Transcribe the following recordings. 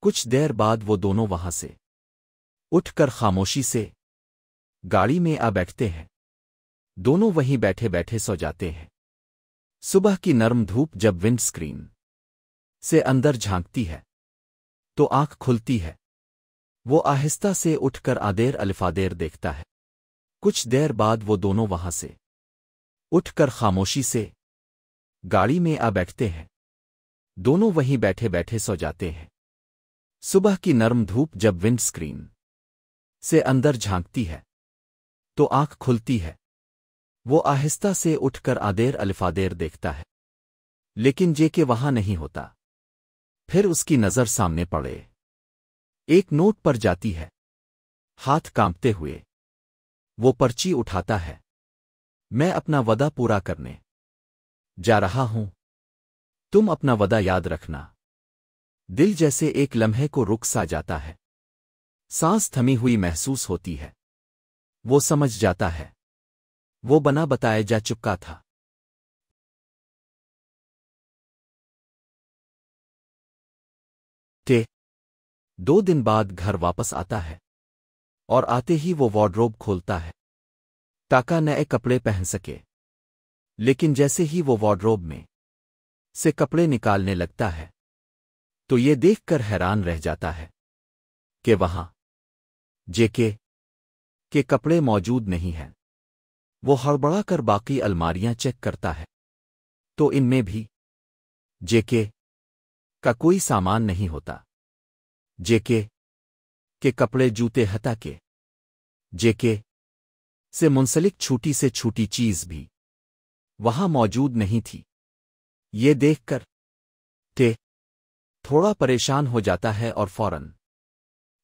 کچھ دیر بعد وہ دونوں وہاں سے اٹھ کر خاموشی سے گاڑی میں آ بیٹھتے ہیں۔ دونوں وہیں بیٹھے بیٹھے سو جاتے ہیں۔ صبح کی نرم دھوپ جب ونڈ سکرین سے اندر جھانکتی ہے تو آنکھ کھلتی ہے۔ وہ آہستہ سے اٹھ کر آدیر الفادیر دیکھتا ہے۔ کچھ دیر بعد وہ دونوں وہاں سے اٹھ کر خاموشی سے گاڑی میں آ بیٹھتے ہیں۔ دونوں وہیں بیٹھے بیٹھے سو جاتے ہیں۔ صبح کی نرم دھوپ جب ونڈ سکرین سے اندر جھانکتی ہے تو آنکھ کھلتی ہے۔ وہ آہستہ سے اٹھ کر آدیر الفادیر دیکھتا ہے، لیکن جے کہ وہاں نہیں ہوتا۔ پھر اس کی نظر سامنے پڑے ایک نوٹ پر جاتی ہے۔ ہاتھ کانپتے ہوئے وہ پرچی اٹھاتا ہے۔ میں اپنا وعدہ پورا کرنے جا رہا ہوں، تم اپنا وعدہ یاد رکھنا۔ دل جیسے ایک لمحے کو رک سا جاتا ہے، سانس تھمی ہوئی محسوس ہوتی ہے۔ وہ سمجھ جاتا ہے وہ بنا بتائے جا چکا تھا۔ کہ 2 دن بعد گھر واپس آتا ہے اور آتے ہی وہ وارڈروب کھولتا ہے تاکہ نئے کپڑے پہن سکے، لیکن جیسے ہی وہ وارڈروب میں سے کپڑے نکالنے لگتا ہے تو یہ دیکھ کر حیران رہ جاتا ہے کہ وہاں جے کے کپڑے موجود نہیں ہیں۔ وہ ہڑبڑا کر باقی الماریاں چیک کرتا ہے تو ان میں بھی جے کا کوئی سامان نہیں ہوتا۔ جے کے کپڑے، جوتے، حتیٰ کہ جے سے منسلک چھوٹی سے چھوٹی چیز بھی وہاں موجود نہیں تھی۔ یہ دیکھ کر کہ تھوڑا پریشان ہو جاتا ہے اور فوراً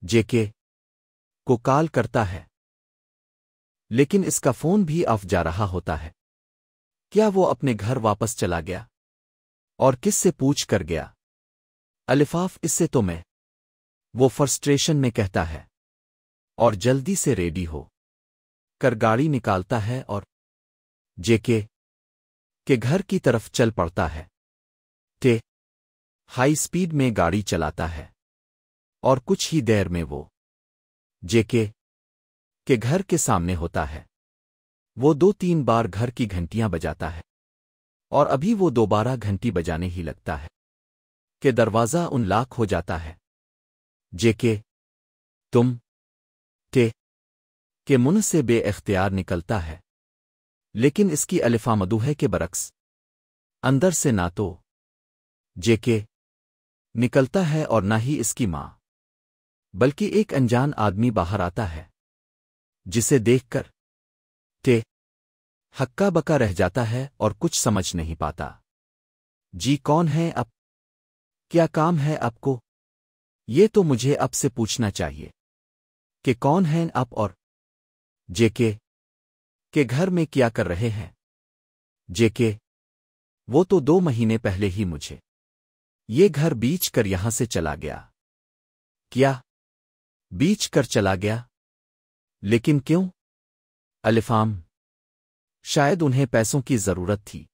جے کو کال کرتا ہے، لیکن اس کا فون بھی آف جا رہا ہوتا ہے۔ کیا وہ اپنے گھر واپس چلا گیا؟ اور کس سے پوچھ کر گیا؟ الفاف اس سے تو میں وہ فرسٹریشن میں کہتا ہے اور جلدی سے ریڈی ہو کر گاڑی نکالتا ہے اور جے کے گھر کی طرف چل پڑتا ہے۔ کہ ہائی سپیڈ میں گاڑی چلاتا ہے اور کچھ ہی دیر میں وہ جے کے گھر کے سامنے ہوتا ہے۔ وہ 2-3 بار گھر کی گھنٹیاں بجاتا ہے اور ابھی وہ دوبارہ گھنٹی بجانے ہی لگتا ہے کہ دروازہ ان لاک ہو جاتا ہے۔ جے تم کے منہ سے بے اختیار نکلتا ہے، لیکن اس کی الفامدوحے کے برعکس اندر سے نہ تو جے نکلتا ہے اور نہ ہی اس کی ماں، بلکہ ایک انجان آدمی باہر آتا ہے جسے دیکھ کر ہکا بکا رہ جاتا ہے اور کچھ سمجھ نہیں پاتا۔ جی کون ہے اب؟ کیا کام ہے آپ کو؟ یہ تو مجھے اب سے پوچھنا چاہیے کہ کون ہیں آپ اور جے کے گھر میں کیا کر رہے ہیں؟ جے وہ تو 2 مہینے پہلے ہی مجھے یہ گھر بیچ کر یہاں سے چلا گیا۔ کیا بیچ کر چلا گیا؟ لیکن کیوں؟ الفام شاید انہیں پیسوں کی ضرورت تھی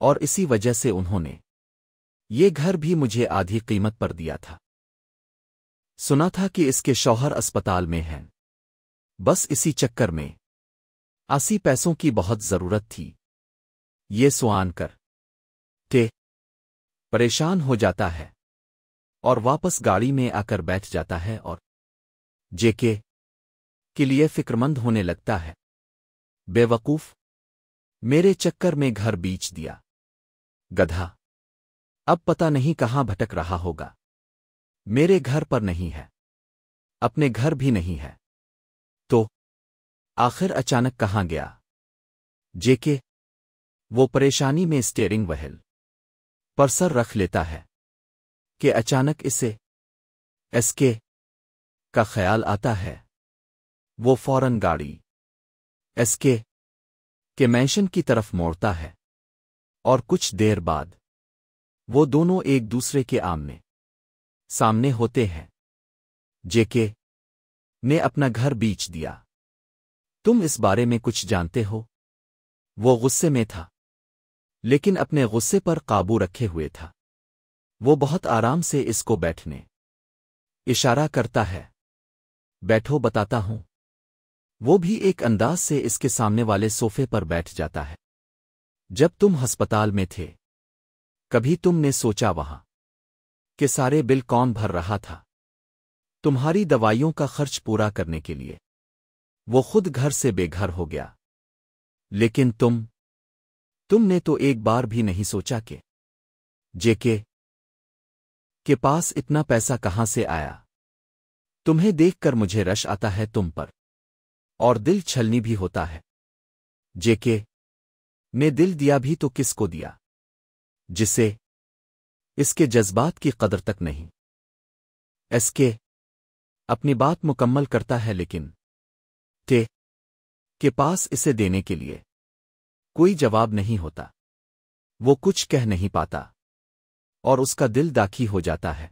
اور اسی وجہ سے انہوں نے یہ گھر بھی مجھے آدھی قیمت پر دیا تھا۔ سنا تھا کہ اس کے شوہر اسپتال میں ہیں، بس اسی چکر میں آسی پیسوں کی بہت ضرورت تھی۔ یہ سوان کر پریشان ہو جاتا ہے اور واپس گاڑی میں آ کر بیٹھ جاتا ہے اور جے کے لیے فکرمند ہونے لگتا ہے۔ بے وقوف، میرے چکر میں گھر بیچ دیا، گدھا، اب پتہ نہیں کہاں بھٹک رہا ہوگا۔ میرے گھر پر نہیں ہے، اپنے گھر بھی نہیں ہے، تو آخر اچانک کہاں گیا؟ جے وہ پریشانی میں اسٹیئرنگ وہل پر سر رکھ لیتا ہے کہ اچانک اسے ایس کا خیال آتا ہے۔ وہ فوراً گاڑی ایس کے مینشن کی طرف موڑتا ہے اور کچھ دیر بعد وہ دونوں ایک دوسرے کے آمنے سامنے ہوتے ہیں۔ جے نے اپنا گھر بیچ دیا، تم اس بارے میں کچھ جانتے ہو؟ وہ غصے میں تھا، لیکن اپنے غصے پر قابو رکھے ہوئے تھا۔ وہ بہت آرام سے اس کو بیٹھنے اشارہ کرتا ہے، بیٹھو بتاتا ہوں۔ وہ بھی ایک انداز سے اس کے سامنے والے صوفے پر بیٹھ جاتا ہے۔ جب تم ہسپتال میں تھے، کبھی تم نے سوچا وہاں کہ سارے بل کون بھر رہا تھا؟ تمہاری دوائیوں کا خرچ پورا کرنے کے لیے وہ خود گھر سے بے گھر ہو گیا، لیکن تم نے تو ایک بار بھی نہیں سوچا کہ جے کے پاس اتنا پیسہ کہاں سے آیا؟ تمہیں دیکھ کر مجھے رش آتا ہے تم پر، اور دل چھلنی بھی ہوتا ہے۔ جے کے نے دل دیا بھی تو کس کو دیا؟ جسے اس کے جذبات کی قدر تک نہیں۔ اس کے اپنی بات مکمل کرتا ہے، لیکن کے پاس اسے دینے کے لیے کوئی جواب نہیں ہوتا۔ وہ کچھ کہہ نہیں پاتا، اور اس کا دل داکھی ہو جاتا ہے۔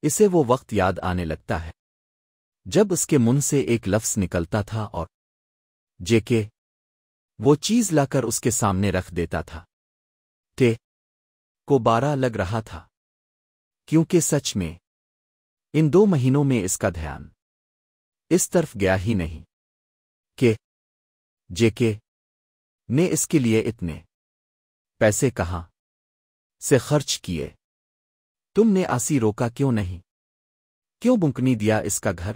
اسے وہ وقت یاد آنے لگتا ہے جب اس کے منہ سے ایک لفظ نکلتا تھا اور جے کے وہ چیز لا کر اس کے سامنے رکھ دیتا تھا۔ کو 12 لگ رہا تھا، کیونکہ سچ میں ان 2 مہینوں میں اس کا دھیان اس طرف گیا ہی نہیں کہ جے کے نے اس کے لیے اتنے پیسے کہاں سے خرچ کیے۔ تم نے آسی روکا کیوں نہیں؟ کیوں بنکنی دیا اس کا گھر؟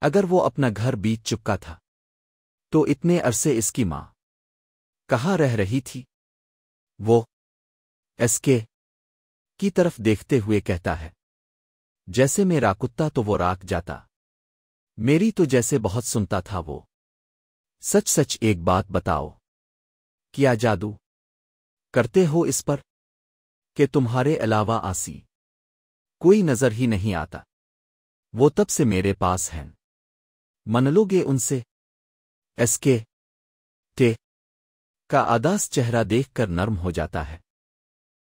اگر وہ اپنا گھر بیچ چکا تھا تو اتنے عرصے اس کی ماں کہاں رہ رہی تھی؟ وہ اس کے کی طرف دیکھتے ہوئے کہتا ہے، جیسے میں راکتا تو وہ راک جاتا، میری تو جیسے بہت سنتا تھا وہ۔ سچ سچ ایک بات بتاؤ، کیا جادو کرتے ہو اس پر کہ تمہارے علاوہ آسی کوئی نظر ہی نہیں آتا؟ وہ تب سے میرے پاس ہیں، من لو گے ان سے؟ اس کے کا اداس چہرہ دیکھ کر نرم ہو جاتا ہے۔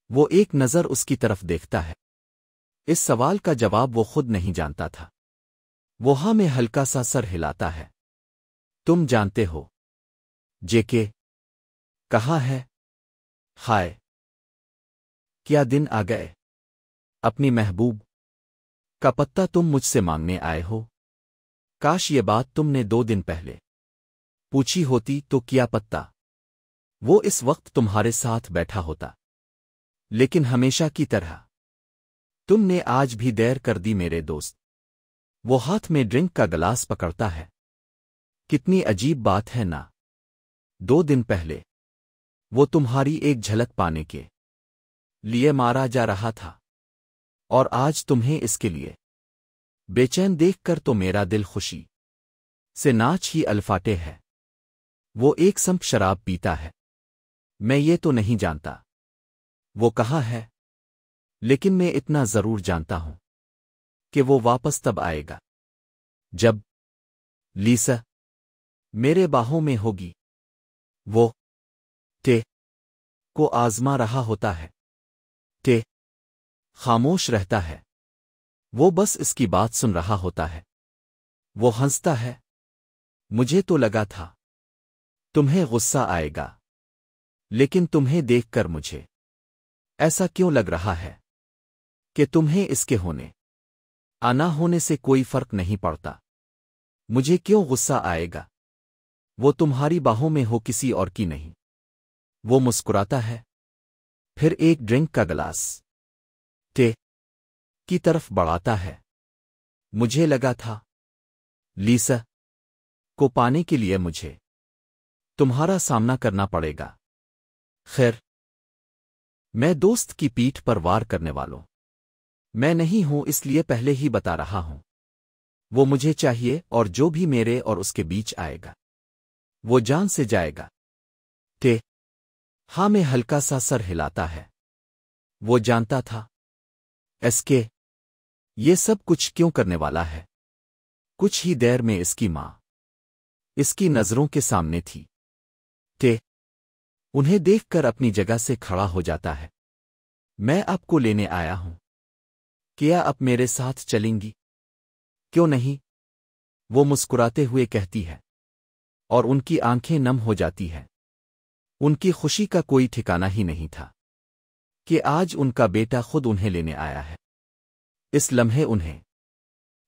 وہ ایک نظر اس کی طرف دیکھتا ہے۔ اس سوال کا جواب وہ خود نہیں جانتا تھا۔ وہ ہاں میں ہلکا سا سر ہلاتا ہے۔ تم جانتے ہو جے کے کہاں ہے؟ ہائے، کیا دن آ گئے! اپنی محبوب کا پتہ تم مجھ سے مانگنے آئے ہو؟ کاش یہ بات تم نے 2 دن پہلے پوچھی ہوتی تو کیا پتہ وہ اس وقت تمہارے ساتھ بیٹھا ہوتا، لیکن ہمیشہ کی طرح تم نے آج بھی دیر کر دی میرے دوست۔ وہ ہاتھ میں ڈرنک کا گلاس پکڑتا ہے۔ کتنی عجیب بات ہے نا، 2 دن پہلے وہ تمہاری ایک جھلک پانے کے لیے مارا جا رہا تھا، اور آج تمہیں اس کے لیے بے چین دیکھ کر تو میرا دل خوشی سے ناچ ہی الفاٹے ہے۔ وہ ایک سمپ شراب پیتا ہے۔ میں یہ تو نہیں جانتا وہ کہاں ہے، لیکن میں اتنا ضرور جانتا ہوں کہ وہ واپس تب آئے گا جب لیسا میرے باہوں میں ہوگی۔ وہ کو آزما رہا ہوتا ہے۔ خاموش رہتا ہے، وہ بس اس کی بات سن رہا ہوتا ہے۔ وہ ہنستا ہے۔ مجھے تو لگا تھا تمہیں غصہ آئے گا، لیکن تمہیں دیکھ کر مجھے ایسا کیوں لگ رہا ہے کہ تمہیں اس کے ہونے آنا ہونے سے کوئی فرق نہیں پڑتا۔ مجھے کیوں غصہ آئے گا؟ وہ تمہاری باہوں میں ہو، کسی اور کی نہیں۔ وہ مسکراتا ہے، پھر ایک ڈرنک کا گلاس کی طرف بڑھاتا ہے۔ مجھے لگا تھا لیسا کو پانے کے لیے مجھے تمہارا سامنا کرنا پڑے گا۔ خیر، میں دوست کی پیٹھ پر وار کرنے والوں میں نہیں ہوں، اس لیے پہلے ہی بتا رہا ہوں۔ وہ مجھے چاہیے، اور جو بھی میرے اور اس کے بیچ آئے گا وہ جان سے جائے گا۔ ہاں میں ہلکا سا سر ہلاتا ہے۔ وہ جانتا تھا اس کے یہ سب کچھ کیوں کرنے والا ہے۔ کچھ ہی دیر میں اس کی ماں اس کی نظروں کے سامنے تھی۔ انہیں دیکھ کر اپنی جگہ سے کھڑا ہو جاتا ہے۔ میں آپ کو لینے آیا ہوں، کیا آپ میرے ساتھ چلیں گی؟ کیوں نہیں؟ وہ مسکراتے ہوئے کہتی ہے، اور ان کی آنکھیں نم ہو جاتی ہیں۔ ان کی خوشی کا کوئی ٹھکانہ ہی نہیں تھا کہ آج ان کا بیٹا خود انہیں لینے آیا ہے۔ اس لمحے انہیں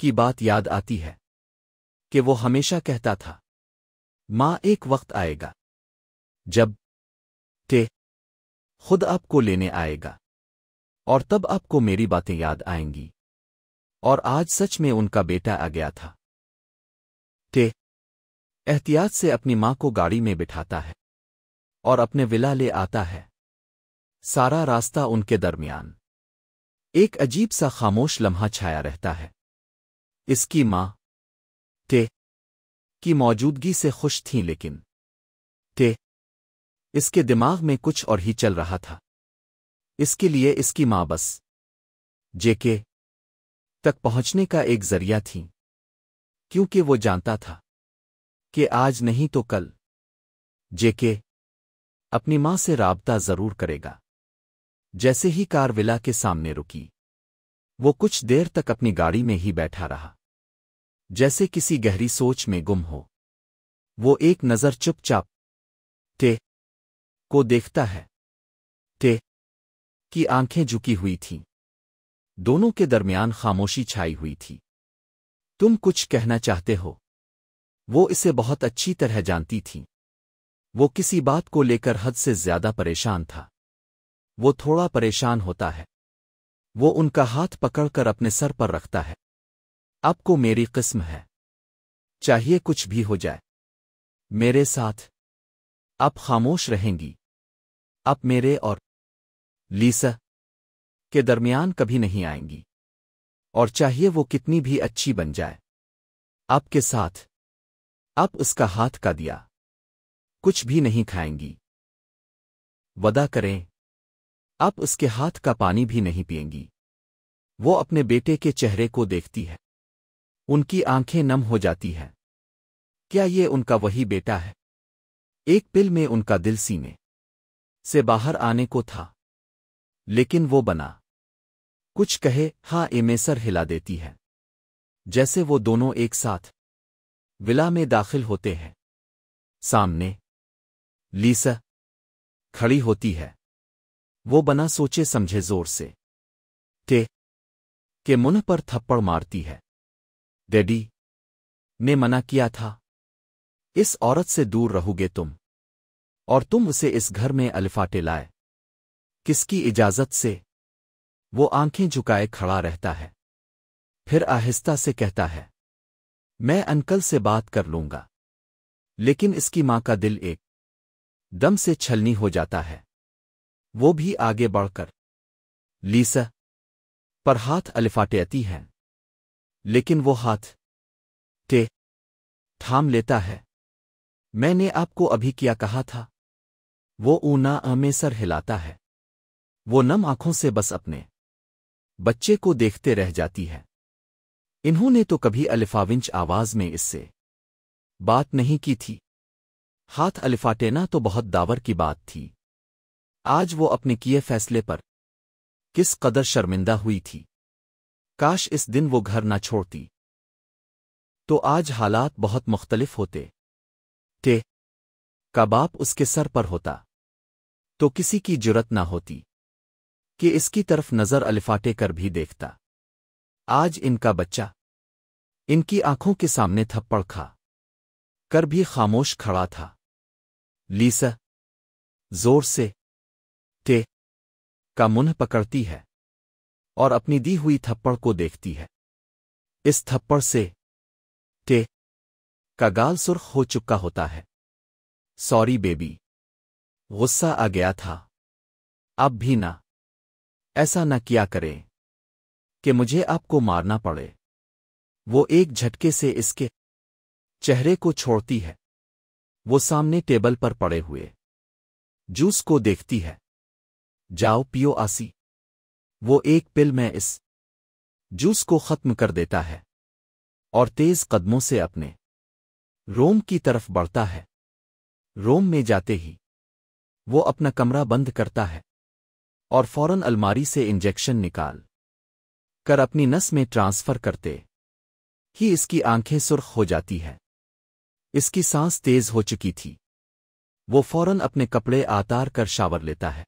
کی بات یاد آتی ہے کہ وہ ہمیشہ کہتا تھا، ماں ایک وقت آئے گا جب تے خود آپ کو لینے آئے گا اور تب آپ کو میری باتیں یاد آئیں گی۔ اور آج سچ میں ان کا بیٹا آ گیا تھا۔ تے احتیاط سے اپنی ماں کو گاڑی میں بٹھاتا ہے اور اپنے ولا لے آتا ہے۔ سارا راستہ ان کے درمیان ایک عجیب سا خاموش لمحہ چھایا رہتا ہے۔ اس کی ماں تے کی موجودگی سے خوش تھیں، لیکن تے اس کے دماغ میں کچھ اور ہی چل رہا تھا۔ اس کے لیے اس کی ماں بس جیکے تک پہنچنے کا ایک ذریعہ تھی، کیونکہ وہ جانتا تھا کہ آج نہیں تو کل جیکے اپنی ماں سے رابطہ ضرور کرے گا۔ جیسے ہی کار ولا کے سامنے رکی، وہ کچھ دیر تک اپنی گاڑی میں ہی بیٹھا رہا، جیسے کسی گہری سوچ میں گم ہو۔ وہ ایک نظر چپ چاپ تے کو دیکھتا ہے۔ تے کی آنکھیں جھکی ہوئی تھیں، دونوں کے درمیان خاموشی چھائی ہوئی تھی۔ تم کچھ کہنا چاہتے ہو؟ وہ اسے بہت اچھی طرح جانتی تھی۔ وہ کسی بات کو لے کر حد سے زیادہ پریشان تھا۔ وہ تھوڑا پریشان ہوتا ہے، وہ ان کا ہاتھ پکڑ کر اپنے سر پر رکھتا ہے۔ آپ کو میری قسم ہے، چاہیے کچھ بھی ہو جائے میرے ساتھ آپ خاموش رہیں گی۔ آپ میرے اور لیسا کے درمیان کبھی نہیں آئیں گی، اور چاہیے وہ کتنی بھی اچھی بن جائے آپ کے ساتھ آپ اس کا ہاتھ کا دیا کچھ بھی نہیں کھائیں گی۔ وعدہ کریں آپ اس کے ہاتھ کا پانی بھی نہیں پئیں گی۔ وہ اپنے بیٹے کے چہرے کو دیکھتی ہے، ان کی آنکھیں نم ہو جاتی ہیں۔ کیا یہ ان کا وہی بیٹا ہے؟ ایک پل میں ان کا دل سینے سے باہر آنے کو تھا، لیکن وہ بنا کچھ کہے ہاں میں سر ہلا دیتی ہے۔ جیسے وہ دونوں ایک ساتھ ولا میں داخل ہوتے ہیں، سامنے لیسا کھڑی ہوتی ہے۔ وہ بنا سوچے سمجھے زور سے تے کے منہ پر تھپڑ مارتی ہے۔ ڈیڈی نے منع کیا تھا، اس عورت سے دور رہو گے تم، اور تم اسے اس گھر میں الفاٹے لائے کس کی اجازت سے؟ وہ آنکھیں جھکائے کھڑا رہتا ہے، پھر آہستہ سے کہتا ہے، میں انکل سے بات کر لوں گا۔ لیکن اس کی ماں کا دل ایک دم سے چھلنی ہو جاتا ہے۔ وہ بھی آگے بڑھ کر لیسا پر ہاتھ الفاٹیتی ہے، لیکن وہ ہاتھ تے تھام لیتا ہے۔ میں نے آپ کو ابھی کیا کہا تھا؟ وہ اونا میں سر ہلاتا ہے۔ وہ نم آنکھوں سے بس اپنے بچے کو دیکھتے رہ جاتی ہے۔ انہوں نے تو کبھی الفاونچ آواز میں اس سے بات نہیں کی تھی۔ ہاتھ الفاٹینا تو بہت داور کی بات تھی۔ آج وہ اپنے کیے فیصلے پر کس قدر شرمندہ ہوئی تھی۔ کاش اس دن وہ گھر نہ چھوڑتی، تو آج حالات بہت مختلف ہوتے۔ تے کا باپ اس کے سر پر ہوتا تو کسی کی جرت نہ ہوتی کہ اس کی طرف نظر الفاٹے کر بھی دیکھتا۔ آج ان کا بچہ ان کی آنکھوں کے سامنے تھپڑ کھا کر بھی خاموش کھڑا تھا۔ لیسا زور سے تے کا منہ پکڑتی ہے اور اپنی دی ہوئی تھپڑ کو دیکھتی ہے۔ اس تھپڑ سے تے کا گال سرخ ہو چکا ہوتا ہے۔ سوری بیبی، غصہ آ گیا تھا، اب بھی نہ ایسا نہ کیا کرے کہ مجھے آپ کو مارنا پڑے۔ وہ ایک جھٹکے سے اس کے چہرے کو چھوڑتی ہے۔ وہ سامنے ٹیبل پر پڑے ہوئے جوس کو دیکھتی ہے۔ جاؤ پیو آسی۔ وہ ایک پل میں اس جوس کو ختم کر دیتا ہے اور تیز قدموں سے اپنے روم کی طرف بڑھتا ہے۔ روم میں جاتے ہی وہ اپنا کمرہ بند کرتا ہے اور فوراً الماری سے انجیکشن نکال کر اپنی نس میں ٹرانسفر کرتے ہی اس کی آنکھیں سرخ ہو جاتی ہے۔ اس کی سانس تیز ہو چکی تھی۔ وہ فوراً اپنے کپڑے اتار کر شاور لیتا ہے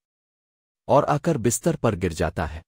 اور آ کر بستر پر گر جاتا ہے۔